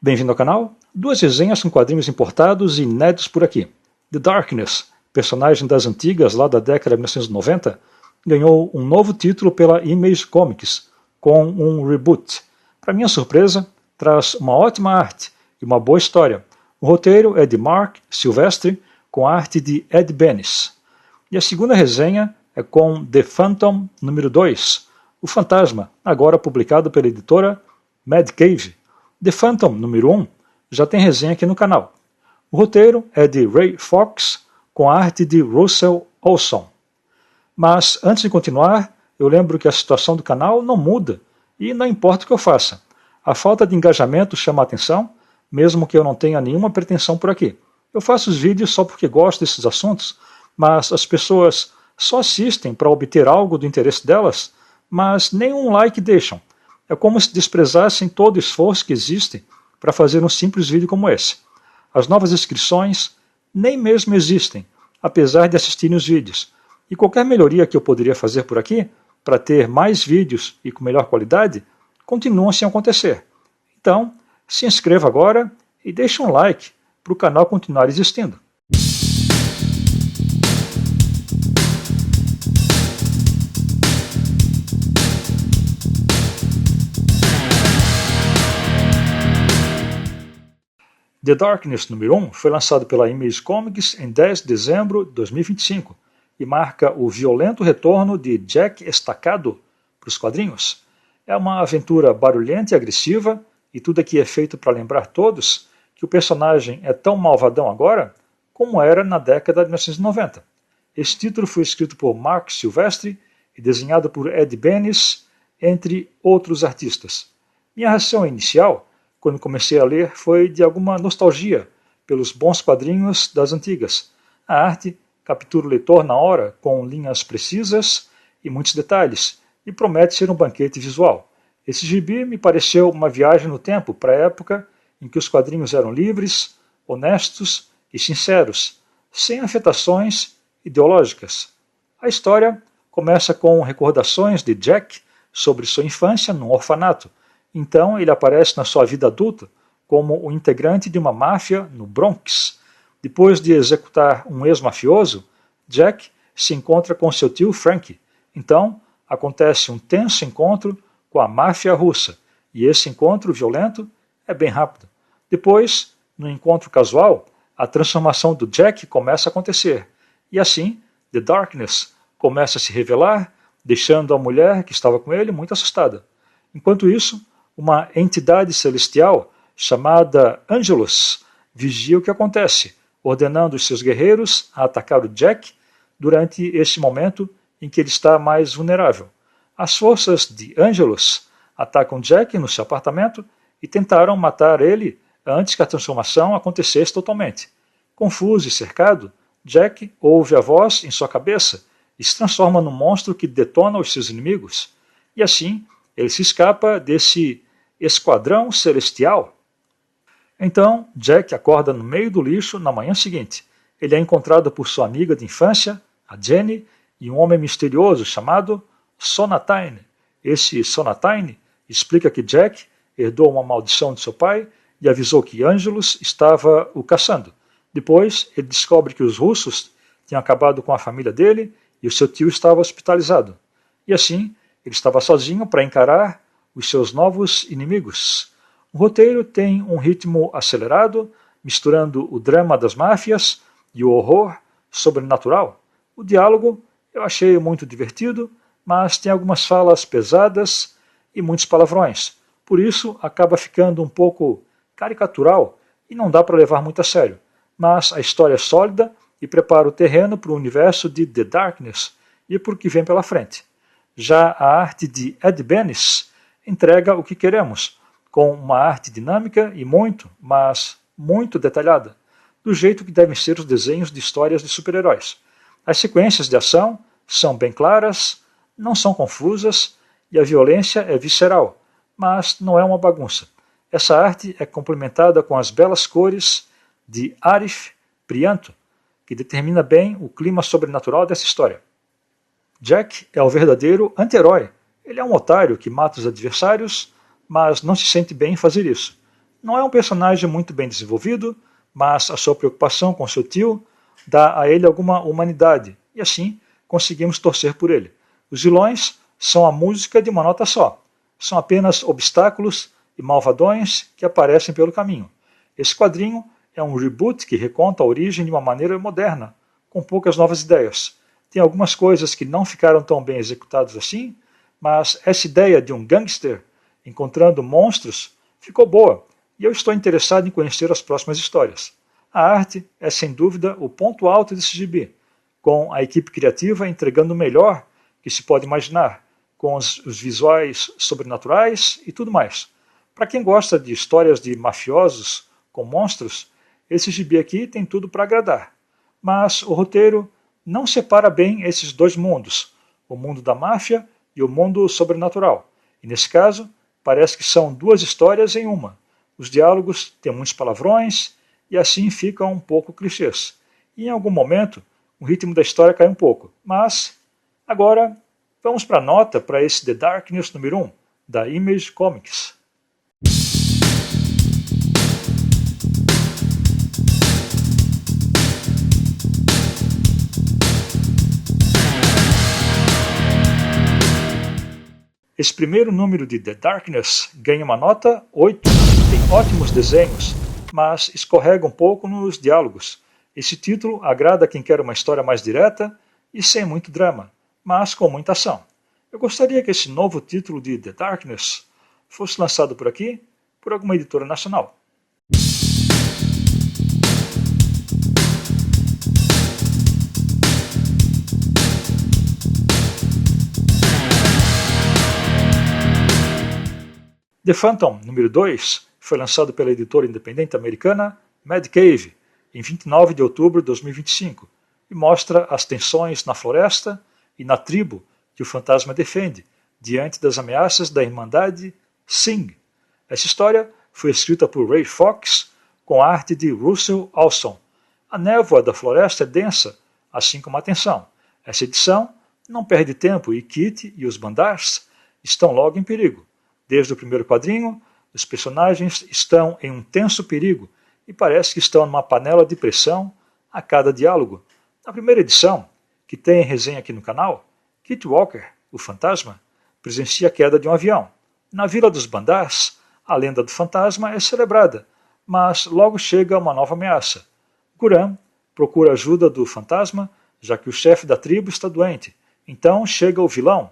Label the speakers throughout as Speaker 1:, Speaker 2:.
Speaker 1: Bem-vindo ao canal. Duas resenhas com quadrinhos importados e inéditos por aqui. The Darkness, personagem das antigas lá da década de 1990, ganhou um novo título pela Image Comics, com um reboot. Para minha surpresa, traz uma ótima arte e uma boa história. O roteiro é de Mark Silvestri, com arte de Ed Benes. E a segunda resenha é com The Phantom número 2, O Fantasma, agora publicado pela editora Mad Cave. The Phantom número 1 já tem resenha aqui no canal. O roteiro é de Ray Fox, com arte de Russell Olson. Mas antes de continuar, eu lembro que a situação do canal não muda e não importa o que eu faça. A falta de engajamento chama a atenção, mesmo que eu não tenha nenhuma pretensão por aqui. Eu faço os vídeos só porque gosto desses assuntos, mas as pessoas só assistem para obter algo do interesse delas, mas nenhum like deixam. É como se desprezassem todo o esforço que existe para fazer um simples vídeo como esse. As novas inscrições nem mesmo existem, apesar de assistirem os vídeos. E qualquer melhoria que eu poderia fazer por aqui, para ter mais vídeos e com melhor qualidade, continuam sem acontecer. Então, se inscreva agora e deixe um like para o canal continuar existindo. The Darkness número 1 foi lançado pela Image Comics em 10 de dezembro de 2025 e marca o violento retorno de Jack Estacado para os quadrinhos. É uma aventura barulhenta e agressiva, e tudo aqui é feito para lembrar todos que o personagem é tão malvadão agora como era na década de 1990. Esse título foi escrito por Mark Silvestri e desenhado por Ed Benes, entre outros artistas. Minha reação inicial, quando comecei a ler, foi de alguma nostalgia pelos bons quadrinhos das antigas. A arte captura o leitor na hora, com linhas precisas e muitos detalhes, e promete ser um banquete visual. Esse gibi me pareceu uma viagem no tempo para a época em que os quadrinhos eram livres, honestos e sinceros, sem afetações ideológicas. A história começa com recordações de Jack sobre sua infância num orfanato. Então ele aparece na sua vida adulta como o integrante de uma máfia no Bronx. Depois de executar um ex-mafioso, Jack se encontra com seu tio Frank. Então acontece um tenso encontro com a máfia russa, e esse encontro violento é bem rápido. Depois, no encontro casual, a transformação do Jack começa a acontecer, e assim, The Darkness começa a se revelar, deixando a mulher que estava com ele muito assustada. Enquanto isso, uma entidade celestial chamada Angelus vigia o que acontece, ordenando os seus guerreiros a atacar o Jack durante este momento em que ele está mais vulnerável. As forças de Angelus atacam Jack no seu apartamento e tentaram matar ele antes que a transformação acontecesse totalmente. Confuso e cercado, Jack ouve a voz em sua cabeça e se transforma num monstro que detona os seus inimigos. E assim, ele se escapa desse esquadrão celestial. Então, Jack acorda no meio do lixo na manhã seguinte. Ele é encontrado por sua amiga de infância, a Jenny, e um homem misterioso chamado Sonatine. Esse Sonatine explica que Jack herdou uma maldição de seu pai e avisou que Angelus estava o caçando. Depois, ele descobre que os russos tinham acabado com a família dele e o seu tio estava hospitalizado. E assim, ele estava sozinho para encarar os seus novos inimigos. O roteiro tem um ritmo acelerado, misturando o drama das máfias e o horror sobrenatural. O diálogo eu achei muito divertido, mas tem algumas falas pesadas e muitos palavrões. Por isso, acaba ficando um pouco caricatural e não dá para levar muito a sério. Mas a história é sólida e prepara o terreno para o universo de The Darkness e para o que vem pela frente. Já a arte de Ed Benes entrega o que queremos, com uma arte dinâmica e mas muito detalhada, do jeito que devem ser os desenhos de histórias de super-heróis. As sequências de ação são bem claras, não são confusas e a violência é visceral, mas não é uma bagunça. Essa arte é complementada com as belas cores de Arif Prianto, que determina bem o clima sobrenatural dessa história. Jack é o verdadeiro anti-herói. Ele é um otário que mata os adversários, mas não se sente bem em fazer isso. Não é um personagem muito bem desenvolvido, mas a sua preocupação com seu tio dá a ele alguma humanidade, e assim conseguimos torcer por ele. Os vilões são a música de uma nota só. São apenas obstáculos e malvadões que aparecem pelo caminho. Esse quadrinho é um reboot que reconta a origem de uma maneira moderna, com poucas novas ideias. Tem algumas coisas que não ficaram tão bem executadas assim, mas essa ideia de um gangster encontrando monstros ficou boa, e eu estou interessado em conhecer as próximas histórias. A arte é sem dúvida o ponto alto desse gibi, com a equipe criativa entregando o melhor que se pode imaginar, com os visuais sobrenaturais e tudo mais. Para quem gosta de histórias de mafiosos com monstros, esse gibi aqui tem tudo para agradar. Mas o roteiro não separa bem esses dois mundos, o mundo da máfia e o mundo sobrenatural. E nesse caso, parece que são duas histórias em uma. Os diálogos têm muitos palavrões e assim ficam um pouco clichês. E em algum momento, o ritmo da história cai um pouco. Mas, agora, vamos para a nota para esse The Darkness número 1, da Image Comics. Esse primeiro número de The Darkness ganha uma nota 8. Tem ótimos desenhos, mas escorrega um pouco nos diálogos. Esse título agrada quem quer uma história mais direta e sem muito drama, mas com muita ação. Eu gostaria que esse novo título de The Darkness fosse lançado por aqui, por alguma editora nacional. The Phantom, número 2, foi lançado pela editora independente americana Mad Cave, em 29 de outubro de 2025, e mostra as tensões na floresta e na tribo que o fantasma defende, diante das ameaças da Irmandade Singh. Essa história foi escrita por Ray Fox, com arte de Russell Alston. A névoa da floresta é densa, assim como a tensão. Essa edição não perde tempo e Kit e os Bandars estão logo em perigo. Desde o primeiro quadrinho, os personagens estão em um tenso perigo e parece que estão numa panela de pressão a cada diálogo. Na primeira edição, que tem resenha aqui no canal, Kit Walker, o fantasma, presencia a queda de um avião. Na Vila dos Bandars, a lenda do fantasma é celebrada, mas logo chega uma nova ameaça. Guram procura ajuda do fantasma, já que o chefe da tribo está doente. Então chega o vilão,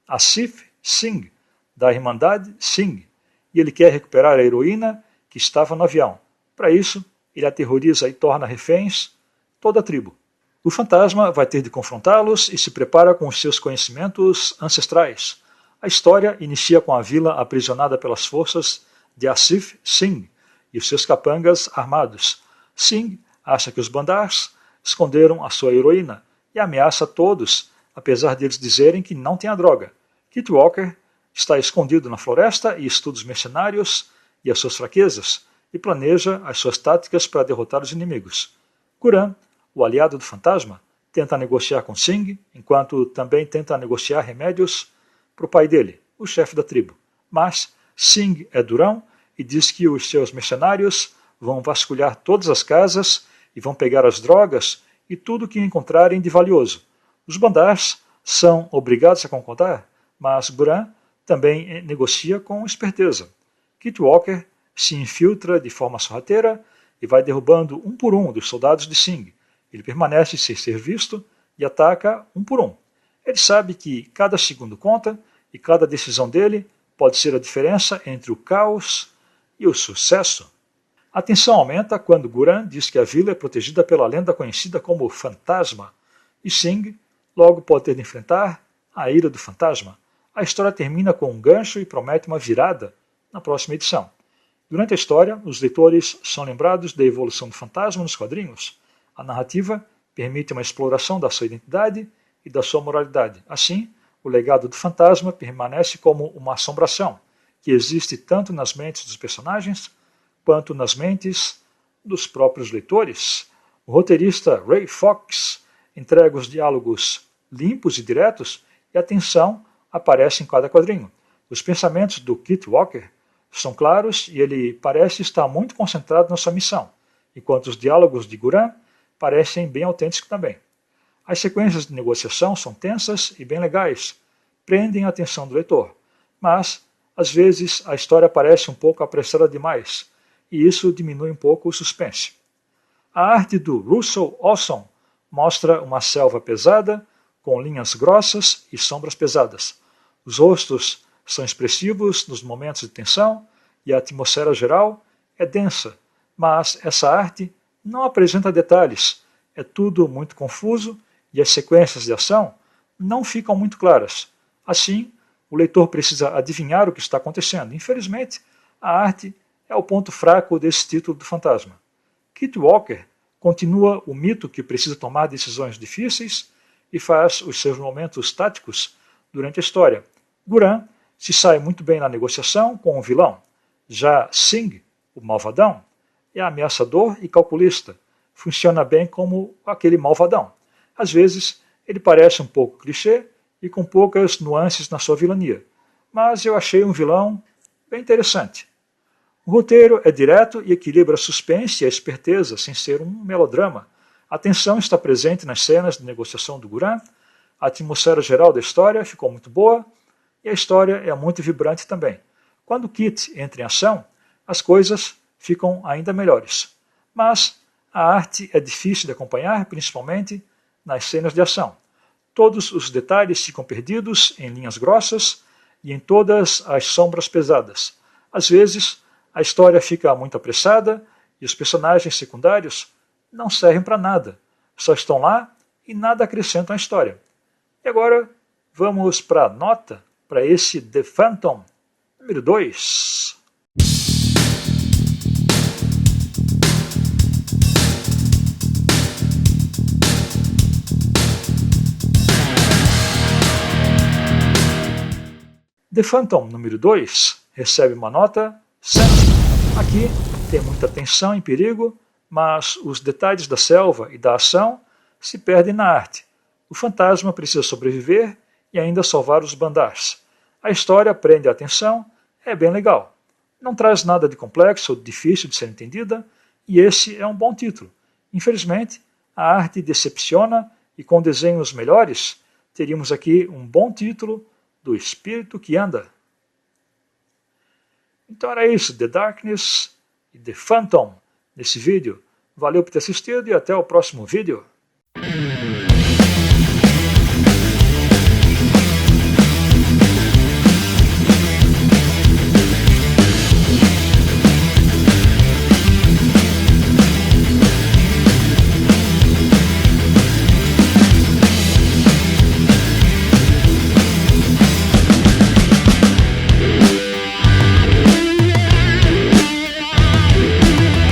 Speaker 1: Asif Singh, da Irmandade Singh, e ele quer recuperar a heroína que estava no avião. Para isso, ele aterroriza e torna reféns toda a tribo. O fantasma vai ter de confrontá-los e se prepara com os seus conhecimentos ancestrais. A história inicia com a vila aprisionada pelas forças de Asif Singh e os seus capangas armados. Singh acha que os Bandars esconderam a sua heroína e ameaça todos, apesar deles dizerem que não tem a droga. Kit Walker está escondido na floresta e estuda os mercenários e as suas fraquezas e planeja as suas táticas para derrotar os inimigos. Guram, o aliado do fantasma, tenta negociar com Singh, enquanto também tenta negociar remédios para o pai dele, o chefe da tribo. Mas Singh é durão e diz que os seus mercenários vão vasculhar todas as casas e vão pegar as drogas e tudo que encontrarem de valioso. Os Bandars são obrigados a concordar, mas Guram também negocia com esperteza. Kit Walker se infiltra de forma sorrateira e vai derrubando um por um dos soldados de Singh. Ele permanece sem ser visto e ataca um por um. Ele sabe que cada segundo conta e cada decisão dele pode ser a diferença entre o caos e o sucesso. A tensão aumenta quando Guram diz que a vila é protegida pela lenda conhecida como Fantasma, e Singh logo pode ter de enfrentar a ira do fantasma. A história termina com um gancho e promete uma virada na próxima edição. Durante a história, os leitores são lembrados da evolução do fantasma nos quadrinhos. A narrativa permite uma exploração da sua identidade e da sua moralidade. Assim, o legado do fantasma permanece como uma assombração, que existe tanto nas mentes dos personagens quanto nas mentes dos próprios leitores. O roteirista Ray Fox entrega os diálogos limpos e diretos e a tensão aparece em cada quadrinho. Os pensamentos do Kit Walker são claros e ele parece estar muito concentrado na sua missão, enquanto os diálogos de Guran parecem bem autênticos também. As sequências de negociação são tensas e bem legais, prendem a atenção do leitor, mas, às vezes, a história parece um pouco apressada demais, e isso diminui um pouco o suspense. A arte do Russell Olson mostra uma selva pesada, com linhas grossas e sombras pesadas. Os rostos são expressivos nos momentos de tensão e a atmosfera geral é densa, mas essa arte não apresenta detalhes, é tudo muito confuso e as sequências de ação não ficam muito claras. Assim, o leitor precisa adivinhar o que está acontecendo. Infelizmente, a arte é o ponto fraco desse título do Fantasma. Kit Walker continua o mito que precisa tomar decisões difíceis e faz os seus momentos táticos durante a história. Guran se sai muito bem na negociação com o vilão. Já Singh, o malvadão, é ameaçador e calculista. Funciona bem como aquele malvadão. Às vezes, ele parece um pouco clichê e com poucas nuances na sua vilania, mas eu achei um vilão bem interessante. O roteiro é direto e equilibra a suspense e a esperteza sem ser um melodrama. A tensão está presente nas cenas de negociação do Guran, a atmosfera geral da história ficou muito boa e a história é muito vibrante também. Quando Kit entra em ação, as coisas ficam ainda melhores. Mas a arte é difícil de acompanhar, principalmente nas cenas de ação. Todos os detalhes ficam perdidos em linhas grossas e em todas as sombras pesadas. Às vezes, a história fica muito apressada e os personagens secundários não servem para nada, só estão lá e nada acrescentam à história. E agora vamos para a nota para esse The Phantom número 2. The Phantom número 2 recebe uma nota 7. Aqui tem muita tensão e perigo, mas os detalhes da selva e da ação se perdem na arte. O fantasma precisa sobreviver e ainda salvar os bandars. A história prende a atenção, é bem legal. Não traz nada de complexo ou difícil de ser entendida, e esse é um bom título. Infelizmente, a arte decepciona e com desenhos melhores, teríamos aqui um bom título do Espírito que Anda. Então era isso, The Darkness e The Phantom nesse vídeo. Valeu por ter assistido e até o próximo vídeo.